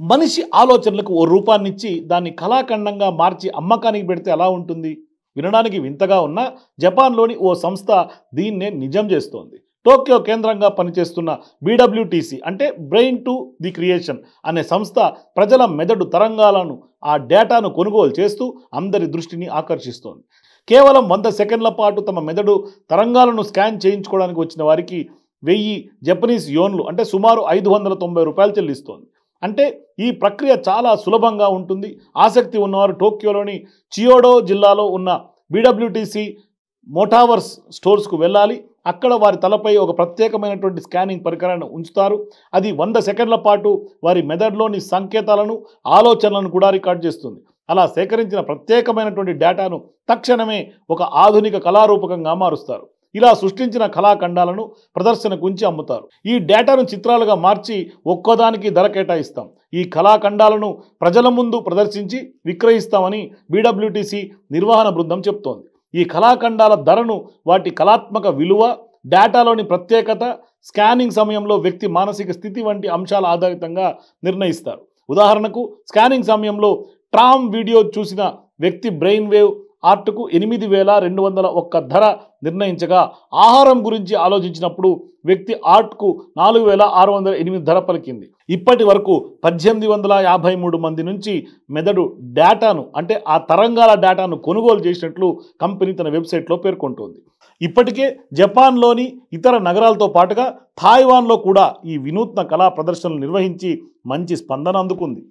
మనిషి ఆలోచనలకు ఓ రూపాన్నిచ్చి దాన్ని కళాఖండంగా మార్చి అమ్మకానికి పెడితే ఎలా ఉంటుంది? వినడానికి వింతగా ఉన్న జపాన్లోని ఓ సంస్థ దీన్నే నిజం చేస్తోంది. టోక్యో కేంద్రంగా పనిచేస్తున్న బీడబ్ల్యూటీసీ అంటే బ్రెయిన్ టు ది క్రియేషన్ అనే సంస్థ ప్రజల మెదడు తరంగాలను ఆ డేటాను కొనుగోలు చేస్తూ అందరి దృష్టిని ఆకర్షిస్తోంది. కేవలం 100 సెకండ్ల పాటు తమ మెదడు తరంగాలను స్కాన్ చేయించుకోవడానికి వచ్చిన వారికి 1000 జపనీస్ యోన్లు అంటే సుమారు 590 రూపాయలు చెల్లిస్తోంది. అంటే ఈ ప్రక్రియ చాలా సులభంగా ఉంటుంది. ఆసక్తి ఉన్నవారు టోక్యోలోని చియోడో జిల్లాలో ఉన్న బీడబ్ల్యూటీసీ మోటావర్స్ స్టోర్స్కు వెళ్ళాలి. అక్కడ వారి తలపై ఒక ప్రత్యేకమైనటువంటి స్కానింగ్ పరికరాన్ని ఉంచుతారు. అది 100 సెకండ్ల పాటు వారి మెదడులోని సంకేతాలను, ఆలోచనలను కూడా రికార్డ్ చేస్తుంది. అలా సేకరించిన ప్రత్యేకమైనటువంటి డేటాను తక్షణమే ఒక ఆధునిక కళారూపకంగా మారుస్తారు. ఇలా సృష్టించిన కళాఖండాలను ప్రదర్శనకు ఉంచి అమ్ముతారు. ఈ డేటాను చిత్రాలుగా మార్చి ఒక్కోదానికి ధర కేటాయిస్తాం. ఈ కళాఖండాలను ప్రజల ముందు ప్రదర్శించి విక్రయిస్తామని బీడబ్ల్యూటీసీ నిర్వహణ బృందం చెప్తోంది. ఈ కళాఖండాల ధరను వాటి కళాత్మక విలువ, డేటాలోని ప్రత్యేకత, స్కానింగ్ సమయంలో వ్యక్తి మానసిక స్థితి వంటి అంశాల ఆధారితంగా నిర్ణయిస్తారు. ఉదాహరణకు స్కానింగ్ సమయంలో ట్రామ్ వీడియో చూసిన వ్యక్తి బ్రెయిన్ వేవ్ ఆర్ట్కు 8201 ధర నిర్ణయించగా, ఆహారం గురించి ఆలోచించినప్పుడు వ్యక్తి ఆర్ట్కు 4608 ధర పలికింది. ఇప్పటి వరకు 1853 మంది నుంచి మెదడు డేటాను అంటే ఆ తరంగాల డేటాను కొనుగోలు చేసినట్లు కంపెనీ తన వెబ్సైట్లో పేర్కొంటోంది. ఇప్పటికే జపాన్లోని ఇతర నగరాలతో పాటుగా థాయివాన్లో కూడా ఈ వినూత్న కళా ప్రదర్శనలు నిర్వహించి మంచి స్పందన అందుకుంది.